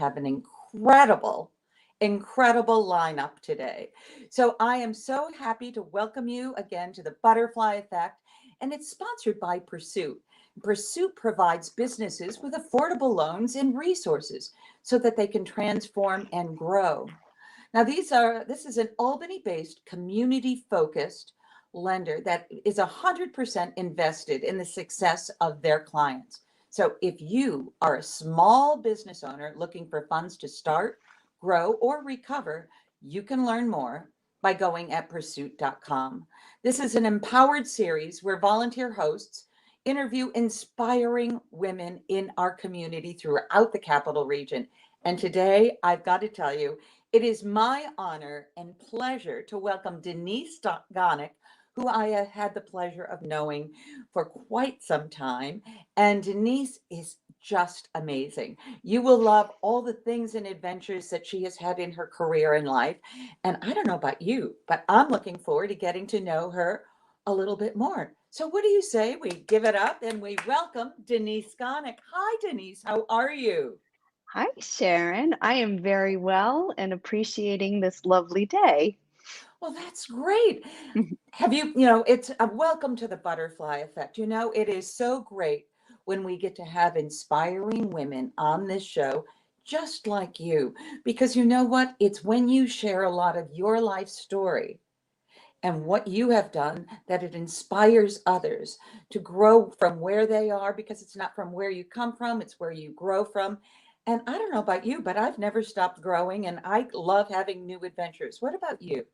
have an incredible lineup today. So I am so happy to welcome you again to the Butterfly Effect, and it's sponsored by Pursuit. Pursuit provides businesses with affordable loans and resources so that they can transform and grow. Now, this is an Albany-based, community-focused lender that is 100% invested in the success of their clients. So if you are a small business owner looking for funds to start, grow, or recover, you can learn more by going at pursuit.com. This is an empowered series where volunteer hosts interview inspiring women in our community throughout the capital region. And today, I've got to tell you, it is my honor and pleasure to welcome Denise Gonick, who I have had the pleasure of knowing for quite some time. And Denise is just amazing. You will love all the things and adventures that she has had in her career and life. And I don't know about you, but I'm looking forward to getting to know her a little bit more. So what do you say we give it up and we welcome Denise Gonick. Hi, Denise. How are you? Hi, Sharon. I am very well and appreciating this lovely day. Well, that's great. Have it's a welcome to the butterfly effect. It is so great when we get to have inspiring women on this show, just like you, because you know what? It's when you share a lot of your life story and what you have done that it inspires others to grow from where they are, because it's not from where you come from, it's where you grow from. And I don't know about you, but I've never stopped growing and I love having new adventures. What about you?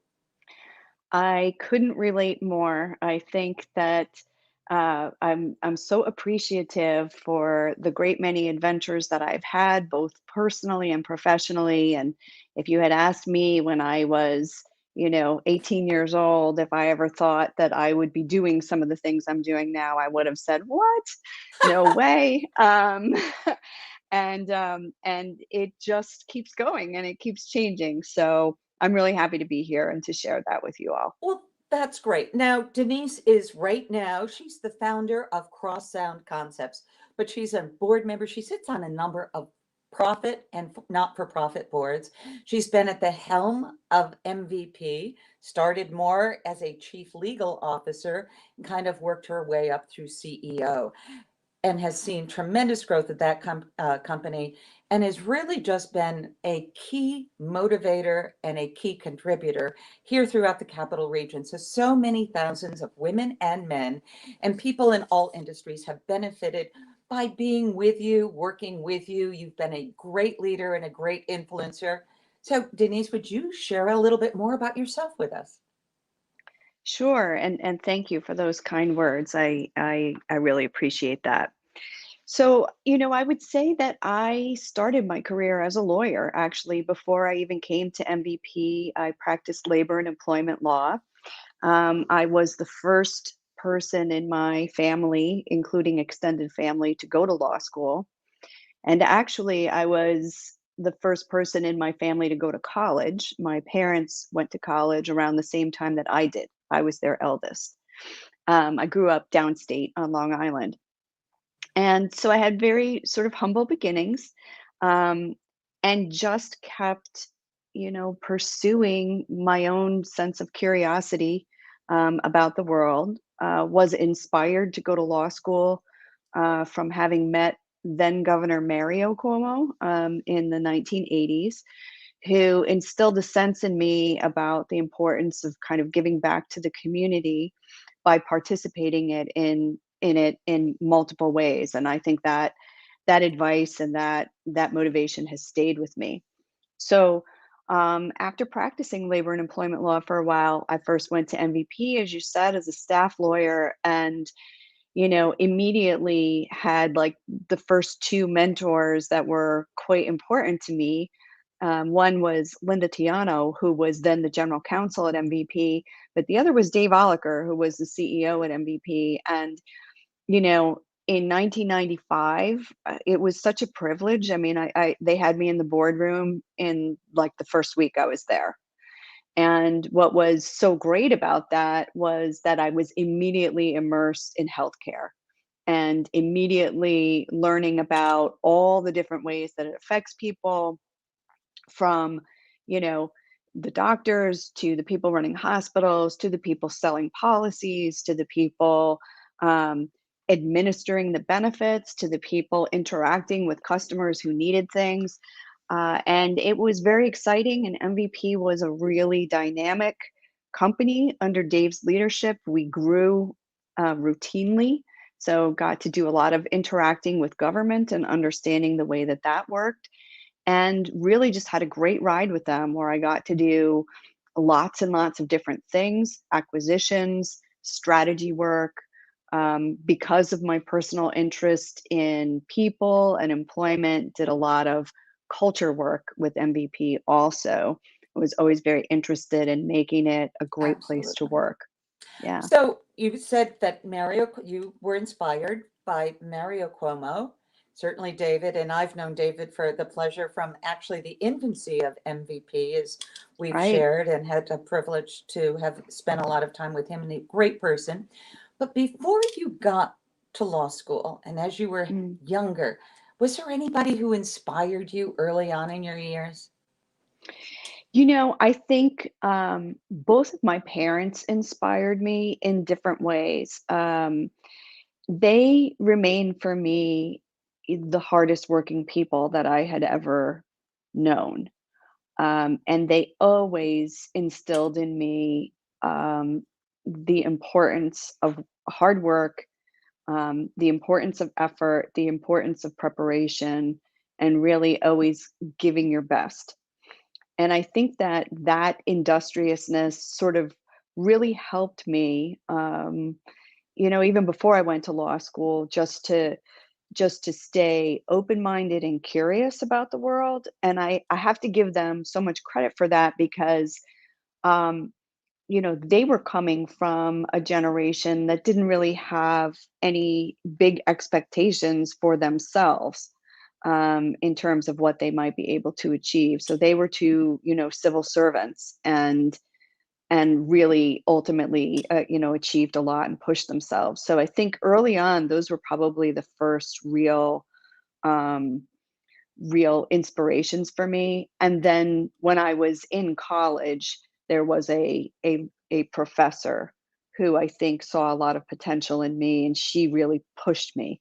I couldn't relate more. I think that I'm so appreciative for the great many adventures that I've had, both personally and professionally. And if you had asked me when I was, 18 years old, if I ever thought that I would be doing some of the things I'm doing now, I would have said, "What? No way." And it just keeps going and it keeps changing. So I'm really happy to be here and to share that with you all. Well, that's great. Now, Denise is right now, she's the founder of Cross Sound Concepts, but she's a board member. She sits on a number of profit and not for profit boards. She's been at the helm of MVP, started more as a chief legal officer, and kind of worked her way up through CEO, and has seen tremendous growth at that company, and has really just been a key motivator and a key contributor here throughout the capital region. So many thousands of women and men and people in all industries have benefited by being with you, working with you. You've been a great leader and a great influencer. So, Denise, would you share a little bit more about yourself with us? Sure, and thank you for those kind words. I really appreciate that. So, I would say that I started my career as a lawyer. Actually, before I even came to MVP, I practiced labor and employment law. I was the first person in my family, including extended family, to go to law school. And actually, I was the first person in my family to go to college. My parents went to college around the same time that I did. I was their eldest. I grew up downstate on Long Island. And so I had very sort of humble beginnings, um, and just kept, pursuing my own sense of curiosity about the world. Was inspired to go to law school from having met then Governor Mario Cuomo in the 1980s, who instilled a sense in me about the importance of kind of giving back to the community by participating in it in multiple ways. And I think that that advice and that motivation has stayed with me. So after practicing labor and employment law for a while, I first went to MVP, as you said, as a staff lawyer, and immediately had like the first two mentors that were quite important to me. One was Linda Tiano, who was then the general counsel at MVP, but the other was Dave Oliker, who was the CEO at MVP. And in 1995, it was such a privilege. I mean, they had me in the boardroom in like the first week I was there. And what was so great about that was that I was immediately immersed in healthcare. and immediately learning about all the different ways that it affects people, from, you know, the doctors to the people running hospitals to the people selling policies to the people um, administering the benefits to the people interacting with customers who needed things. And it was very exciting. And MVP was a really dynamic company under Dave's leadership. We grew routinely. So got to do a lot of interacting with government and understanding the way that that worked, and really just had a great ride with them, where I got to do lots and lots of different things, acquisitions, strategy work. Because of my personal interest in people and employment, did a lot of culture work with MVP also. I was always very interested in making it a great place to Absolutely. work. Yeah. So you said that you were inspired by Mario Cuomo, certainly David, and I've known David for the pleasure from actually the infancy of MVP, as we've Right. shared and had a privilege to have spent a lot of time with him, and a great person. But before you got to law school and as you were Mm. younger, was there anybody who inspired you early on in your years? I think both of my parents inspired me in different ways. They remain for me the hardest working people that I had ever known. And they always instilled in me the importance of hard work, the importance of effort, the importance of preparation, and really always giving your best. And I think that that industriousness sort of really helped me, even before I went to law school, just to stay open-minded and curious about the world. And I have to give them so much credit for that, because um, they were coming from a generation that didn't really have any big expectations for themselves, in terms of what they might be able to achieve. So they were two, civil servants, and really ultimately, achieved a lot and pushed themselves. So I think early on, those were probably the first um, real inspirations for me. And then when I was in college, there was a professor who I think saw a lot of potential in me, and she really pushed me.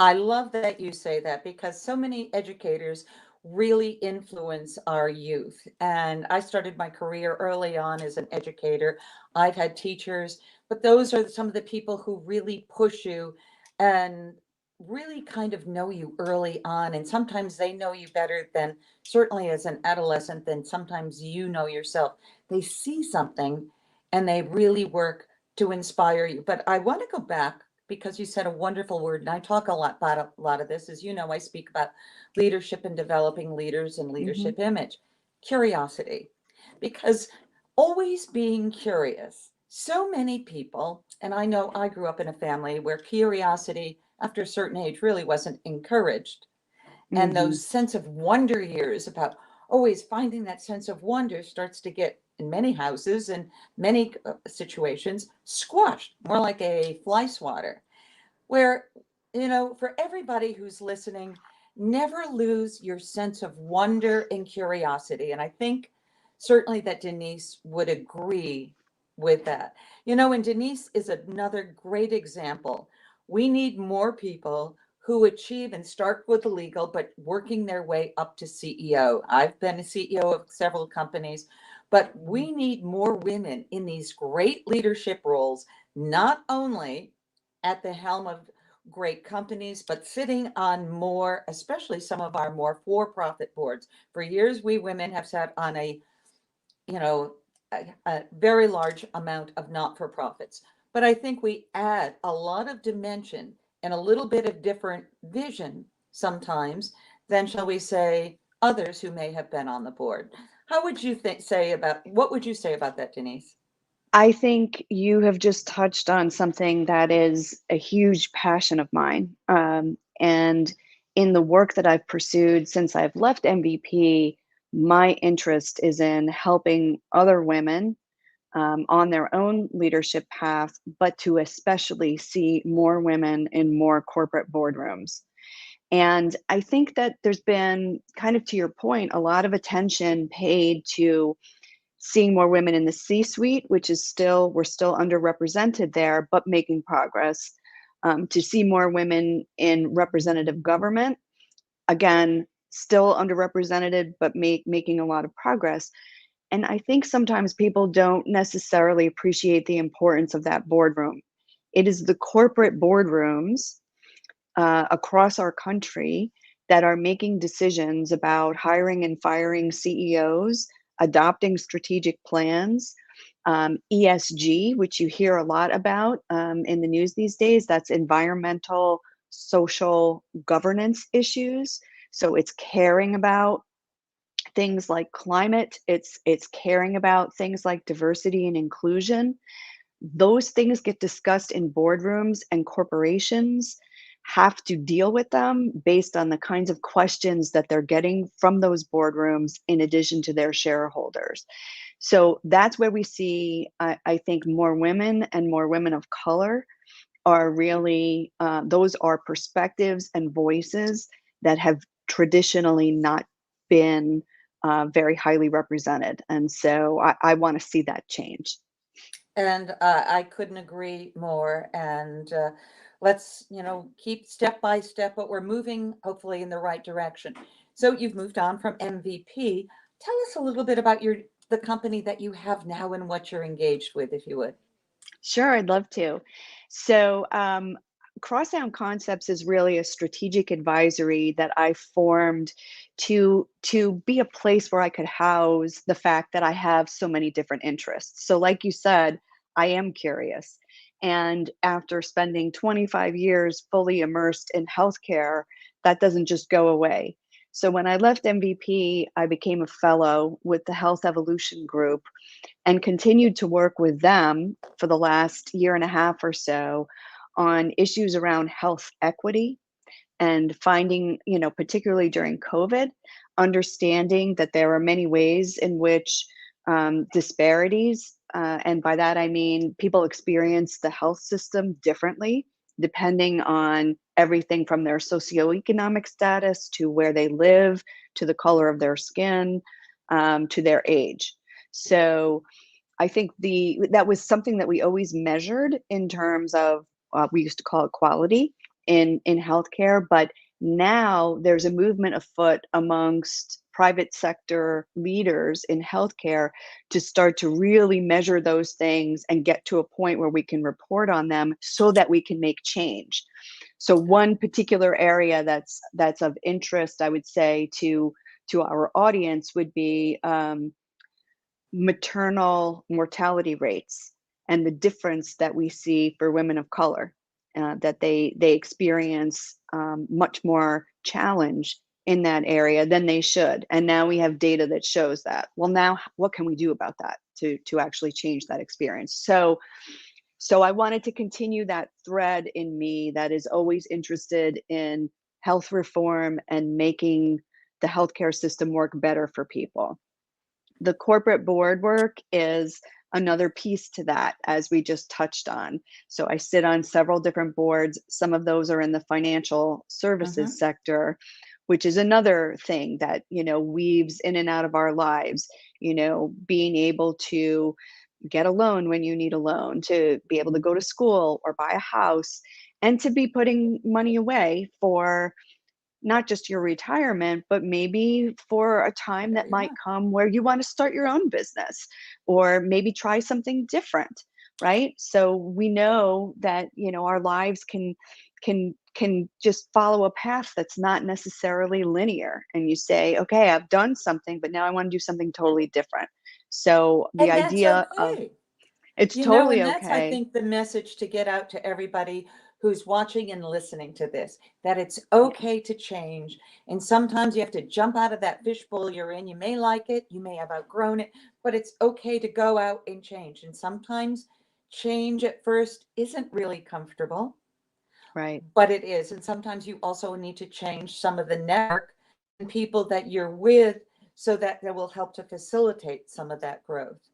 I love that you say that because so many educators really influence our youth. And I started my career early on as an educator. I've had teachers, but those are some of the people who really push you and really kind of know you early on. And sometimes they know you better than, certainly as an adolescent, than sometimes you know yourself. They see something and they really work to inspire you. But I want to go back because you said a wonderful word, and I talk a lot about a lot of this. As you know, I speak about leadership and developing leaders and Hmm. leadership image. Curiosity, because always being curious. So many people, and I know I grew up in a family where curiosity after a certain age really wasn't encouraged. And Hmm. those sense of wonder years about always finding that sense of wonder starts to get, in many houses and many situations, squashed, more like a fly swatter. Where, for everybody who's listening, never lose your sense of wonder and curiosity. And I think certainly that Denise would agree with that. And Denise is another great example. We need more people who achieve and start with the legal, but working their way up to CEO. I've been a CEO of several companies, but we need more women in these great leadership roles, not only at the helm of great companies, but sitting on more, especially some of our more for-profit boards. For years, we women have sat on you know, a very large amount of not-for-profits. But I think we add a lot of dimension and a little bit of different vision sometimes than, shall we say, others who may have been on the board. How would you what would you say about that, Denise? I think you have just touched on something that is a huge passion of mine. And in the work that I've pursued since I've left MVP, my interest is in helping other women on their own leadership path, but to especially see more women in more corporate boardrooms. And I think that there's been, kind of to your point, a lot of attention paid to seeing more women in the C-suite, which is still, we're still underrepresented there, but making progress. To see more women in representative government, again, still underrepresented, but making a lot of progress. And I think sometimes people don't necessarily appreciate the importance of that boardroom. It is the corporate boardrooms across our country that are making decisions about hiring and firing CEOs, adopting strategic plans, ESG, which you hear a lot about in the news these days. That's environmental, social, governance issues. So it's caring about things like climate, it's caring about things like diversity and inclusion. Those things get discussed in boardrooms, and corporations have to deal with them based on the kinds of questions that they're getting from those boardrooms in addition to their shareholders. So that's where we see, I think, more women and more women of color are really, those are perspectives and voices that have traditionally not been very highly represented. And so I want to see that change. And I couldn't agree more. And let's, keep step by step, but we're moving hopefully in the right direction. So you've moved on from MVP. Tell us a little bit about the company that you have now and what you're engaged with, if you would. Sure, I'd love to. So, Crosstown Concepts is really a strategic advisory that I formed to be a place where I could house the fact that I have so many different interests. So, like you said, I am curious. And after spending 25 years fully immersed in healthcare, that doesn't just go away. So, when I left MVP, I became a fellow with the Health Evolution Group and continued to work with them for the last year and a half or so on issues around health equity and finding, particularly during COVID, understanding that there are many ways in which disparities, and by that I mean people experience the health system differently depending on everything from their socioeconomic status to where they live, to the color of their skin, to their age. So I think that was something that we always measured in terms of, we used to call it quality in healthcare, but now there's a movement afoot amongst private sector leaders in healthcare to start to really measure those things and get to a point where we can report on them so that we can make change. So one particular area that's of interest, I would say, to our audience would be maternal mortality rates and the difference that we see for women of color, that they experience much more challenge in that area than they should. And now we have data that shows that. Well, now what can we do about that to actually change that experience? So I wanted to continue that thread in me that is always interested in health reform and making the healthcare system work better for people. The corporate board work is another piece to that, as we just touched on. So I sit on several different boards. Some of those are in the financial Mm-hmm. services sector, which is another thing that, weaves in and out of our lives, being able to get a loan when you need a loan, to be able to go to school or buy a house, and to be putting money away for not just your retirement, but maybe for a time that might Yeah. come where you want to start your own business or maybe try something different, right? So we know that, our lives can just follow a path that's not necessarily linear. And you say, okay, I've done something, but now I want to do something totally different. So the And that's idea of okay. it's totally And that's, I okay. think, the message to get out to everybody who's watching and listening to this, that it's okay to change. And sometimes you have to jump out of that fishbowl you're in. You may like it, you may have outgrown it, but it's okay to go out and change. And sometimes change at first isn't really comfortable, Right. but it is. And sometimes you also need to change some of the network and people that you're with so that will help to facilitate some of that growth.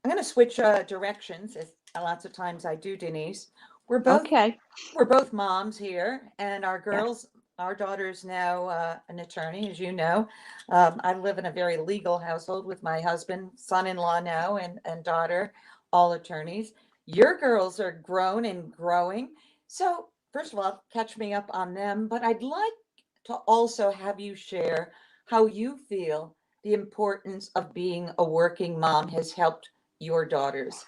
I'm going to switch directions, as lots of times I do, Denise. We're both Okay. we're both moms here, and our Yes. girls, our daughter's now an attorney, as you know. I live in a very legal household with my husband, son-in-law now, and daughter, all attorneys. Your girls are grown and growing. So, first of all, catch me up on them, but I'd like to also have you share how you feel the importance of being a working mom has helped your daughters.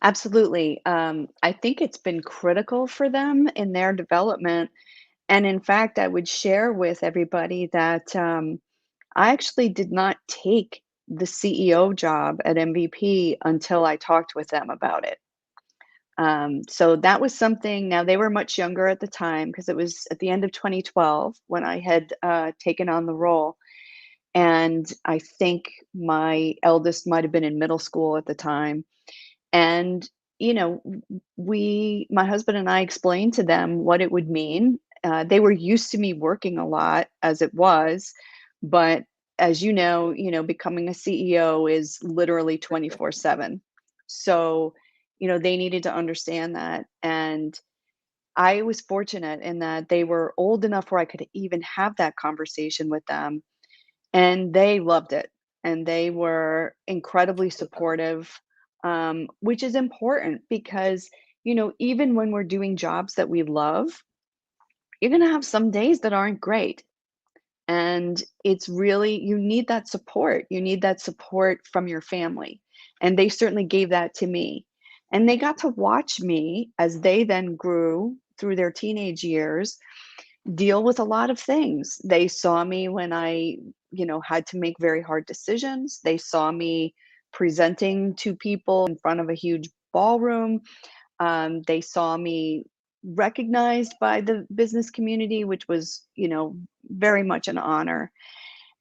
Absolutely. I think it's been critical for them in their development. And in fact, I would share with everybody that I actually did not take the CEO job at MVP until I talked with them about it. So that was something. Now they were much younger at the time because it was at the end of 2012 when I had taken on the role. And I think my eldest might have been in middle school at the time. And, my husband and I explained to them what it would mean. They were used to me working a lot as it was, but as becoming a CEO is literally 24/7. So, they needed to understand that. And I was fortunate in that they were old enough where I could even have that conversation with them, and they loved it, and they were incredibly supportive, which is important because, even when we're doing jobs that we love, you're gonna have some days that aren't great. And it's really, you need that support. You need that support from your family. And they certainly gave that to me. And they got to watch me as they then grew through their teenage years deal with a lot of things. They saw me when I, had to make very hard decisions. They saw me presenting to people in front of a huge ballroom. They saw me recognized by the business community, which was, very much an honor.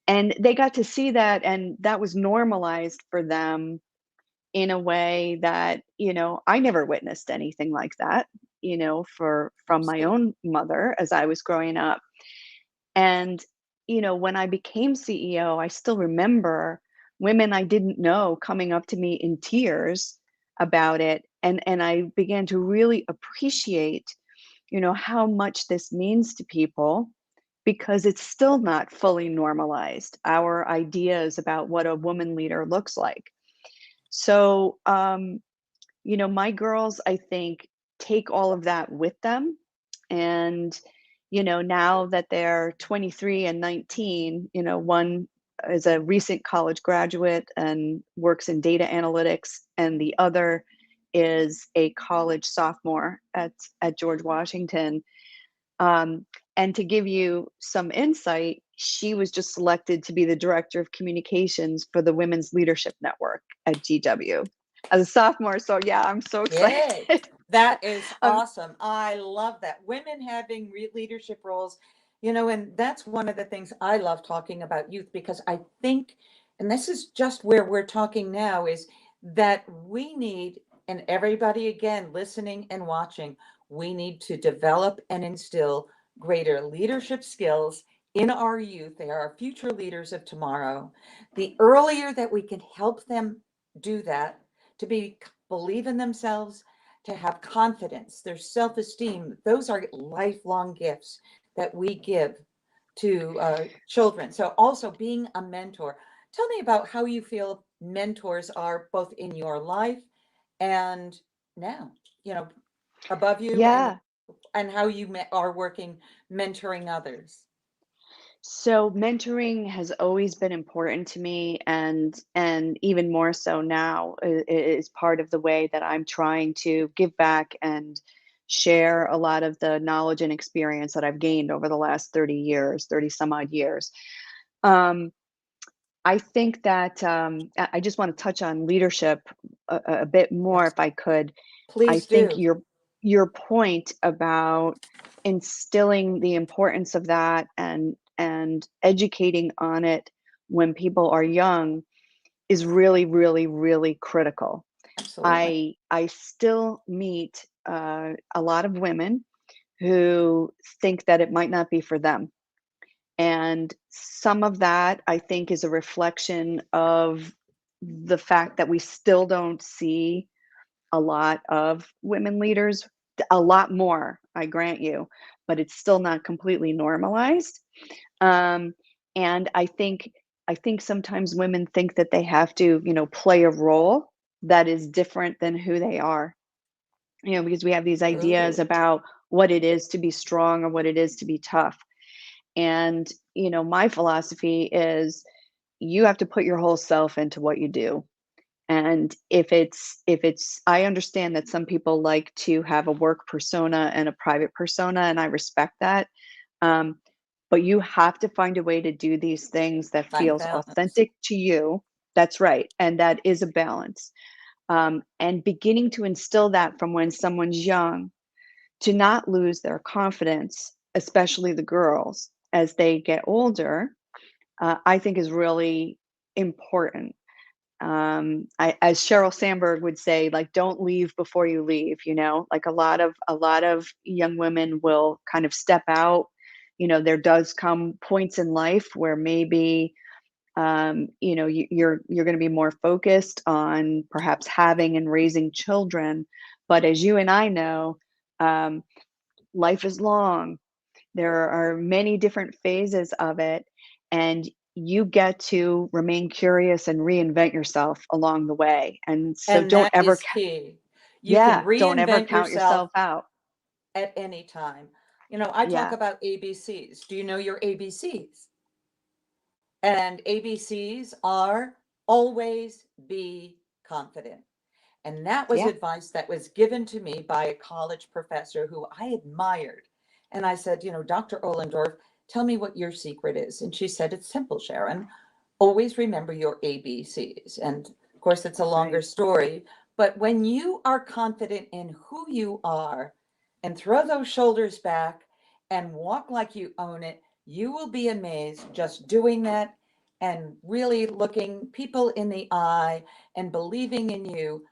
And they got to see that, and that was normalized for them in a way that, I never witnessed anything like that, from my Absolutely. own mother as I was growing up. And, when I became CEO, I still remember women I didn't know coming up to me in tears about it. And I began to really appreciate, how much this means to people because it's still not fully normalized, our ideas about what a woman leader looks like. So, my girls, I think, take all of that with them. And, now that they're 23 and 19, one is a recent college graduate and works in data analytics, and the other is a college sophomore at George Washington. Um, and to give you some insight, she was just selected to be the director of communications for the Women's Leadership Network at GW as a sophomore. So yeah, I'm so excited. Yay. That is um, awesome. I love that. Women having leadership roles, and that's one of the things I love talking about youth because I think, and this is just where we're talking now, is that we need, and everybody again listening and watching, we need to develop and instill greater leadership skills in our youth. They are our future leaders of tomorrow. The earlier that we can help them do that, to be believe in themselves, to have confidence, their self esteem. Those are lifelong gifts that we give to children. So, also being a mentor. Tell me about how you feel mentors are both in your life and now, you know, above you, yeah. and how you are working mentoring others. So mentoring has always been important to me, and even more so now is part of the way that I'm trying to give back and share a lot of the knowledge and experience that I've gained over the last 30 years, 30 some odd years. Um, I think that I just want to touch on leadership a bit more Yes, if I could. I please think do. your point about instilling the importance of that and educating on it when people are young is really, really, really critical. Absolutely. I still meet a lot of women who think that it might not be for them, and some of that I think is a reflection of the fact that we still don't see a lot of women leaders, a lot more, I grant you, but it's still not completely normalized. Um, and I think sometimes women think that they have to, play a role that is different than who they are. Because we have these ideas True. about what it is to be strong or what it is to be tough. And, my philosophy is you have to put your whole self into what you do. And if it's I understand that some people like to have a work persona and a private persona, and I respect that. Um, but you have to find a way to do these things that Find feels balance. authentic to you. That's right. And that is a balance. And beginning to instill that from when someone's young, to not lose their confidence, especially the girls, as they get older, I think is really important. As Sheryl Sandberg would say, like, don't leave before you leave. Like a lot of young women will kind of step out. There does come points in life where maybe you're going to be more focused on perhaps having and raising children. But as you and I know, um, life is long. There are many different phases of it, and you get to remain curious and reinvent yourself along the way. And so And that is key. You can don't ever reinvent count yourself yourself out. at any time. I talk Yeah. about ABCs. Do you know your ABCs? And ABCs are always be confident. And that was Yeah. advice that was given to me by a college professor who I admired. And I said, Dr. Ohlendorf, tell me what your secret is. And she said, it's simple, Sharon. Always remember your ABCs. And of course, it's a longer Right. story. But when you are confident in who you are and throw those shoulders back and walk like you own it, you will be amazed just doing that and really looking people in the eye and believing in you.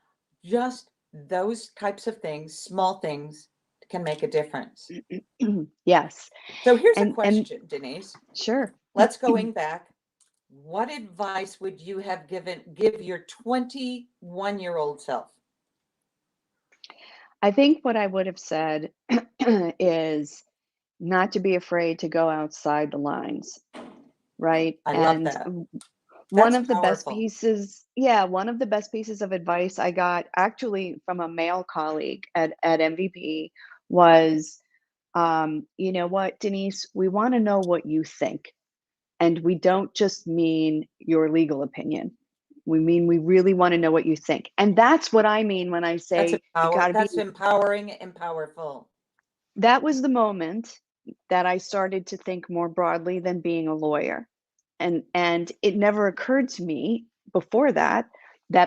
Just those types of things, small things, can make a difference. Yes. So here's a And question, Denise. sure. Let's going back. What advice would you have give your 21-year-old self? I think what I would have said is not to be afraid to go outside the lines, right? I love And that. one That's of the best powerful. pieces, yeah, one of the best pieces of advice I got actually from a male colleague at MVP was, you know what, Denise, we want to know what you think. And we don't just mean your legal opinion. We mean we really want to know what you think. And that's what I mean when I say you got to be. That's empowering and powerful. That was the moment that I started to think more broadly than being a lawyer. And it never occurred to me before that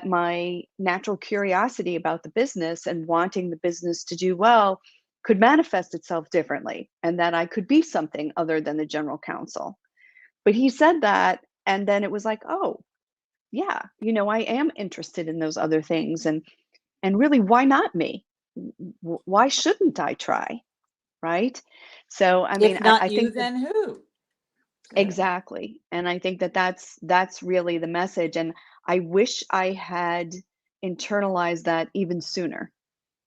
my natural curiosity about the business and wanting the business to do well could manifest itself differently, and that I could be something other than the general counsel. But he said that, and then it was like, oh, yeah, I am interested in those other things, and really, why not me? Why shouldn't I try? Right? So, I mean, If I not you, think that then who? So, exactly, and I think that that's really the message, and I wish I had internalized that even sooner,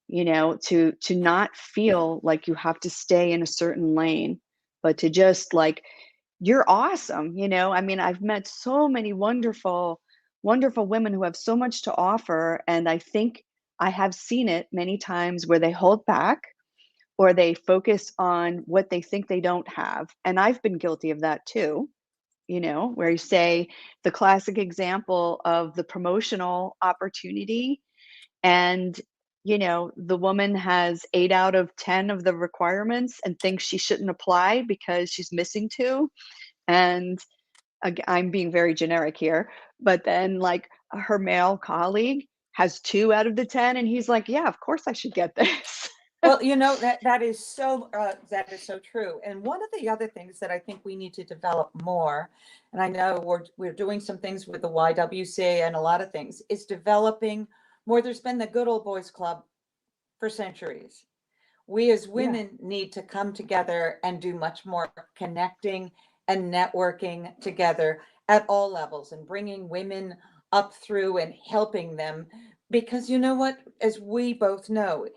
to not feel like you have to stay in a certain lane, but to just like, you're awesome, I mean, I've met so many wonderful, wonderful women who have so much to offer, and I think I have seen it many times where they hold back or they focus on what they think they don't have. And I've been guilty of that too, where you say the classic example of the promotional opportunity, and the woman has 8 out of 10 of the requirements and thinks she shouldn't apply because she's missing 2. And I'm being very generic here, but then like her male colleague has 2 out of the 10 and he's like, yeah, of course I should get this. well, that is so true. And one of the other things that I think we need to develop more, and I know we're doing some things with the YWCA and a lot of things, is developing more. There's been the good old boys club for centuries. We as Yeah. women need to come together and do much more connecting and networking together at all levels and bringing women up through and helping them. Because you know what, as we both know,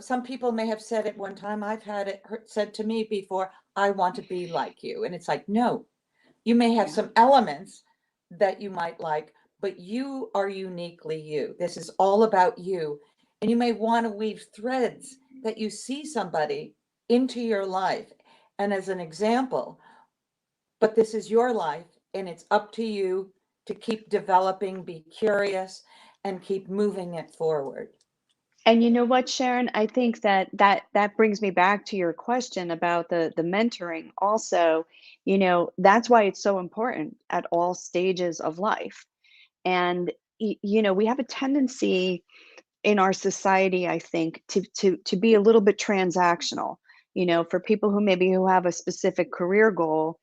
some people may have said at one time, I've had it said to me before, I want to be like you. And it's like, no, you may have Yeah. some elements that you might like, but you are uniquely you. This is all about you. And you may want to weave threads that you see somebody into your life. And as an example, but this is your life and it's up to you to keep developing, be curious, and keep moving it forward. And you know what, Sharon? I think that brings me back to your question about the mentoring. Also, that's why it's so important at all stages of life. And we have a tendency in our society, I think, to be a little bit transactional. For people who have a specific career goal,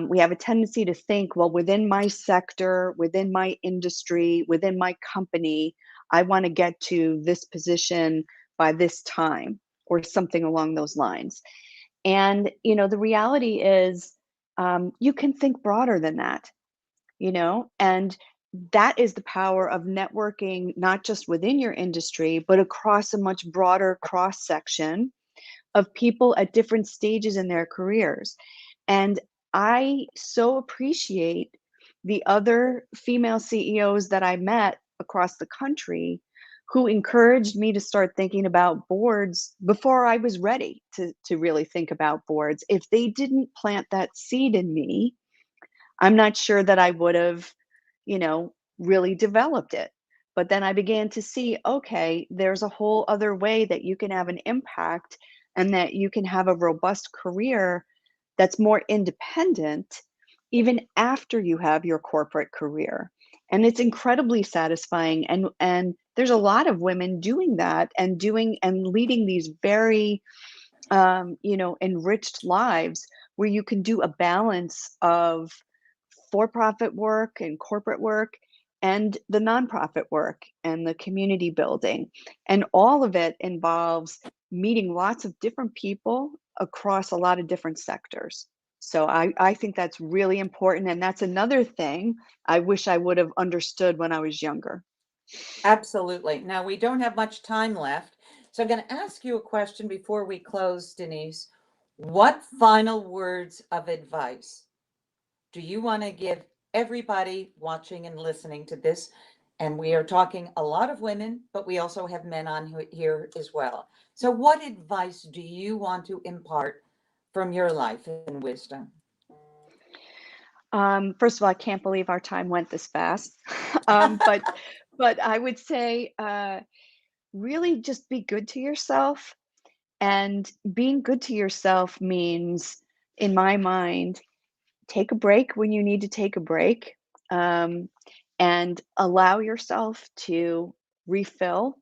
we have a tendency to think, well, within my sector, within my industry, within my company, I want to get to this position by this time or something along those lines. And the reality is, you can think broader than that, and that is the power of networking, not just within your industry, but across a much broader cross section of people at different stages in their careers. And I so appreciate the other female CEOs that I met across the country who encouraged me to start thinking about boards before I was ready to really think about boards. If they didn't plant that seed in me, I'm not sure that I would have, really developed it. But then I began to see, okay, there's a whole other way that you can have an impact and that you can have a robust career that's more independent even after you have your corporate career. And it's incredibly satisfying, and there's a lot of women doing that and doing and leading these very enriched lives where you can do a balance of for-profit work and corporate work and the nonprofit work and the community building. And all of it involves meeting lots of different people across a lot of different sectors. So I think that's really important. And that's another thing I wish I would have understood when I was younger. Absolutely. Now, we don't have much time left. So I'm going to ask you a question before we close, Denise. What final words of advice do you want to give everybody watching and listening to this? And we are talking a lot of women, but we also have men on here as well. So, what advice do you want to impart from your life and wisdom? First of all, I can't believe our time went this fast. But I would say really just be good to yourself. And being good to yourself means, in my mind, take a break when you need to take a break, um, and allow yourself to refill.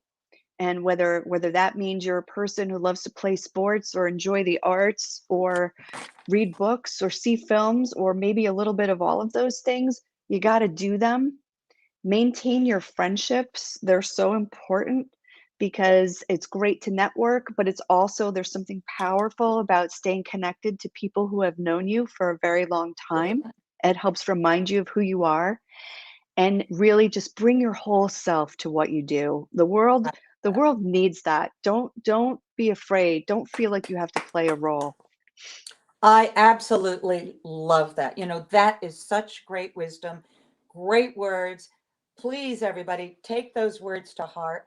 And whether that means you're a person who loves to play sports or enjoy the arts or read books or see films or maybe a little bit of all of those things, you got to do them. Maintain your friendships. They're so important because it's great to network, but it's also, there's something powerful about staying connected to people who have known you for a very long time. Absolutely. It helps remind you of who you are, and really just bring your whole self to what you do. The world needs that. Don't be afraid. Don't feel like you have to play a role. I absolutely love that. That is such great wisdom, great words. Please, everybody, take those words to heart.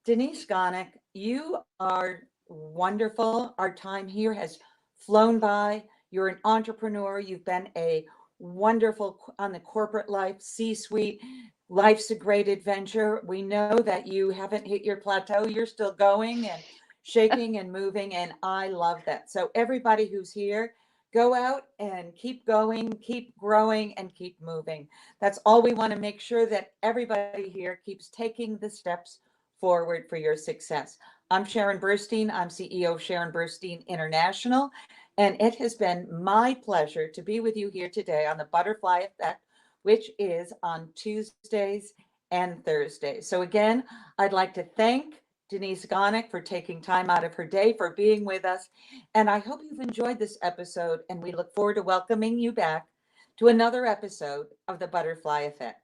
Denise Gonek, you are wonderful. Our time here has flown by. You're an entrepreneur. You've been a wonderful on the corporate life, C-suite. Life's a great adventure. We know that you haven't hit your plateau. You're still going and shaking and moving, and I love that. So everybody who's here, go out and keep going, keep growing, and keep moving. That's all we want to make sure that everybody here keeps taking the steps forward for your success. I'm Sharon Burstein. I'm CEO of Sharon Burstein International. And it has been my pleasure to be with you here today on the Butterfly Effect, which is on Tuesdays and Thursdays. So, again, I'd like to thank Denise Gonick for taking time out of her day for being with us. And I hope you've enjoyed this episode. And we look forward to welcoming you back to another episode of the Butterfly Effect.